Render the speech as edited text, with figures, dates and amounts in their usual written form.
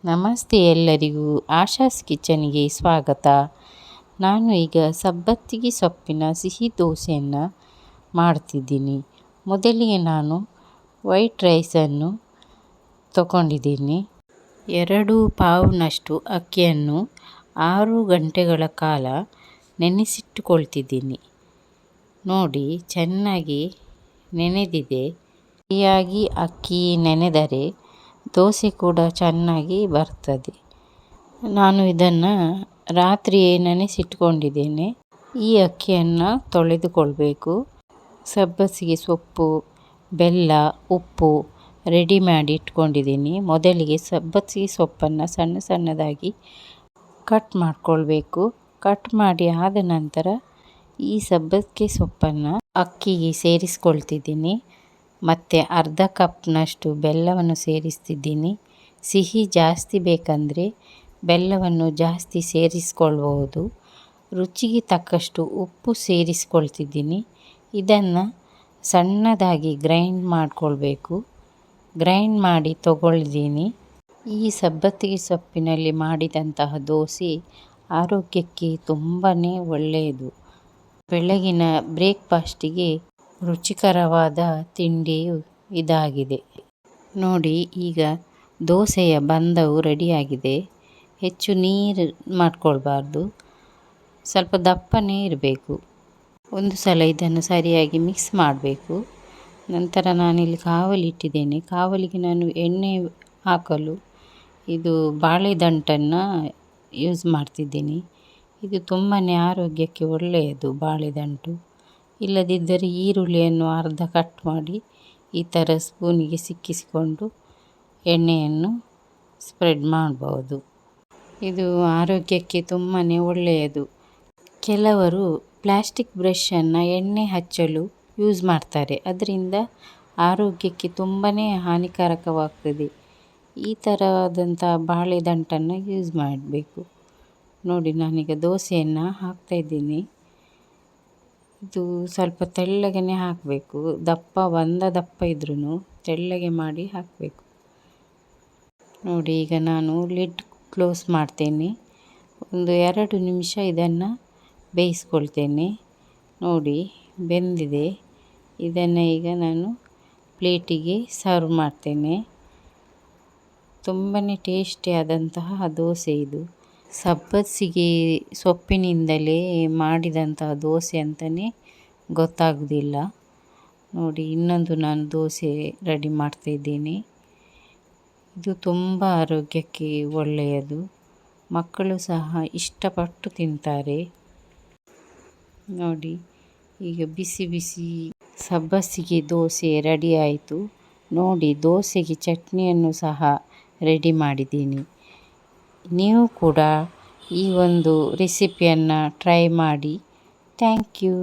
ನಮಸ್ತೆ ಎಲ್ಲರಿಗೂ ಆಶಾಸ್ ಕಿಚನ್ಗೆ ಸ್ವಾಗತ. ನಾನು ಈಗ ಸಬ್ಬತ್ತಿಗೆ ಸೊಪ್ಪಿನ ಸಿಹಿ ದೋಸೆಯನ್ನು ಮಾಡ್ತಿದ್ದೀನಿ. ಮೊದಲಿಗೆ ನಾನು ವೈಟ್ ರೈಸನ್ನು ತಗೊಂಡಿದ್ದೀನಿ. 2 ಪಾವ್ನಷ್ಟು ಅಕ್ಕಿಯನ್ನು 6 ಗಂಟೆಗಳ ಕಾಲ ನೆನೆಸಿಟ್ಟುಕೊಳ್ತಿದ್ದೀನಿ. ನೋಡಿ, ಚೆನ್ನಾಗಿ ನೆನೆದಿದೆ. ಸರಿಯಾಗಿ ಅಕ್ಕಿ ನೆನೆದರೆ ದೋಸೆ ಕೂಡ ಚೆನ್ನಾಗಿ ಬರ್ತದೆ. ನಾನು ಇದನ್ನು ರಾತ್ರಿಯೇ ನೆನೆಸಿಟ್ಕೊಂಡಿದ್ದೇನೆ. ಈ ಅಕ್ಕಿಯನ್ನು ತೊಳೆದುಕೊಳ್ಬೇಕು. ಸಬ್ಬಸಿಗೆ ಸೊಪ್ಪು, ಬೆಲ್ಲ, ಉಪ್ಪು ರೆಡಿ ಮಾಡಿ ಇಟ್ಕೊಂಡಿದ್ದೀನಿ. ಮೊದಲಿಗೆ ಸಬ್ಬಸಿಗೆ ಸೊಪ್ಪನ್ನು ಸಣ್ಣ ಸಣ್ಣದಾಗಿ ಕಟ್ ಮಾಡಿಕೊಳ್ಬೇಕು. ಕಟ್ ಮಾಡಿ ಆದ ನಂತರ ಈ ಸಬ್ಬಸಿಗೆ ಸೊಪ್ಪನ್ನು ಅಕ್ಕಿಗೆ ಸೇರಿಸ್ಕೊಳ್ತಿದ್ದೀನಿ. ಮತ್ತು ಅರ್ಧ ಕಪ್ನಷ್ಟು ಬೆಲ್ಲವನ್ನು ಸೇರಿಸ್ತಿದ್ದೀನಿ. ಸಿಹಿ ಜಾಸ್ತಿ ಬೇಕಂದರೆ ಬೆಲ್ಲವನ್ನು ಜಾಸ್ತಿ ಸೇರಿಸ್ಕೊಳ್ಬಹುದು. ರುಚಿಗೆ ತಕ್ಕಷ್ಟು ಉಪ್ಪು ಸೇರಿಸ್ಕೊಳ್ತಿದ್ದೀನಿ. ಇದನ್ನು ಸಣ್ಣದಾಗಿ ಗ್ರೈಂಡ್ ಮಾಡಿಕೊಳ್ಬೇಕು. ಗ್ರೈಂಡ್ ಮಾಡಿ ತಗೊಳ್ತೀನಿ. ಈ ಸಬ್ಬಸಿಗೆ ಸೊಪ್ಪಿನಲ್ಲಿ ಮಾಡಿದಂತಹ ದೋಸೆ ಆರೋಗ್ಯಕ್ಕೆ ತುಂಬಾ ಒಳ್ಳೆಯದು. ಬೆಳಗಿನ ಬ್ರೇಕ್ಫಾಸ್ಟಿಗೆ ರುಚಿಕರವಾದ ತಿಂಡಿಯು ಇದಾಗಿದೆ. ನೋಡಿ, ಈಗ ದೋಸೆಯ ಬಂಧವು ರೆಡಿಯಾಗಿದೆ. ಹೆಚ್ಚು ನೀರು ಮಾಡಿಕೊಳ್ಬಾರ್ದು, ಸ್ವಲ್ಪ ದಪ್ಪನೇ ಇರಬೇಕು. ಒಂದು ಸಲ ಇದನ್ನು ಸರಿಯಾಗಿ ಮಿಕ್ಸ್ ಮಾಡಬೇಕು. ನಂತರ ನಾನಿಲ್ಲಿ ಕಾವಲಿ ಇಟ್ಟಿದ್ದೇನೆ. ಕಾವಲಿಗೆ ನಾನು ಎಣ್ಣೆ ಹಾಕಲು ಇದು ಬಾಳೆದಂಟನ್ನು ಯೂಸ್ ಮಾಡ್ತಿದ್ದೀನಿ. ಇದು ತುಂಬಾ ಆರೋಗ್ಯಕ್ಕೆ ಒಳ್ಳೆಯದು ಬಾಳೆದಂಟು. ಇಲ್ಲದಿದ್ದರೆ ಈರುಳ್ಳಿಯನ್ನು ಅರ್ಧ ಕಟ್ ಮಾಡಿ ಈ ಥರ ಸ್ಪೂನಿಗೆ ಸಿಕ್ಕಿಸಿಕೊಂಡು ಎಣ್ಣೆಯನ್ನು ಸ್ಪ್ರೆಡ್ ಮಾಡ್ಬೋದು. ಇದು ಆರೋಗ್ಯಕ್ಕೆ ತುಂಬಾ ಒಳ್ಳೆಯದು. ಕೆಲವರು ಪ್ಲಾಸ್ಟಿಕ್ ಬ್ರಷನ್ನು ಎಣ್ಣೆ ಹಚ್ಚಲು ಯೂಸ್ ಮಾಡ್ತಾರೆ. ಅದರಿಂದ ಆರೋಗ್ಯಕ್ಕೆ ತುಂಬಾ ಹಾನಿಕಾರಕವಾಗ್ತದೆ. ಈ ಥರವಾದಂಥ ಬಾಳೆದಂಟನ್ನು ಯೂಸ್ ಮಾಡಬೇಕು. ನೋಡಿ, ನಾನೀಗ ದೋಸೆಯನ್ನು ಹಾಕ್ತಾಯಿದ್ದೀನಿ. ಇದು ಸ್ವಲ್ಪ ತೆಳ್ಳಗನೆ ಹಾಕಬೇಕು. ದಪ್ಪ ಇದ್ರೂ ತೆಳ್ಳಗೆ ಮಾಡಿ ಹಾಕಬೇಕು. ನೋಡಿ, ಈಗ ನಾನು ಲಿಡ್ ಕ್ಲೋಸ್ ಮಾಡ್ತೇನೆ. ಒಂದು 2 ನಿಮಿಷ ಇದನ್ನು ಬೇಯಿಸ್ಕೊಳ್ತೇನೆ. ನೋಡಿ, ಬೆಂದಿದೆ. ಇದನ್ನು ಈಗ ನಾನು ಪ್ಲೇಟಿಗೆ ಸರ್ವ್ ಮಾಡ್ತೇನೆ. ತುಂಬಾ ಟೇಸ್ಟಿಯಾದಂತಹ ದೋಸೆ ಇದು. ಸಬ್ಬಸಿಗೆ ಸೊಪ್ಪಿನಿಂದಲೇ ಮಾಡಿದಂತಹ ದೋಸೆ ಅಂತಲೇ ಗೊತ್ತಾಗೋದಿಲ್ಲ. ನೋಡಿ, ಇನ್ನೊಂದು ನಾನು ದೋಸೆ ರೆಡಿ ಮಾಡ್ತಾಯಿದ್ದೀನಿ. ಇದು ತುಂಬ ಆರೋಗ್ಯಕ್ಕೆ ಒಳ್ಳೆಯದು. ಮಕ್ಕಳು ಸಹ ಇಷ್ಟಪಟ್ಟು ತಿಂತಾರೆ. ನೋಡಿ, ಈಗ ಬಿಸಿ ಬಿಸಿ ಸಬ್ಬಸಿಗೆ ದೋಸೆ ರೆಡಿ ಆಯಿತು. ನೋಡಿ, ದೋಸೆಗೆ ಚಟ್ನಿಯನ್ನು ಸಹ ರೆಡಿ ಮಾಡಿದ್ದೀನಿ. ನೀವು ಕೂಡ ಈ ಒಂದು ರೆಸಿಪಿಯನ್ನು ಟ್ರೈ ಮಾಡಿ. Thank you.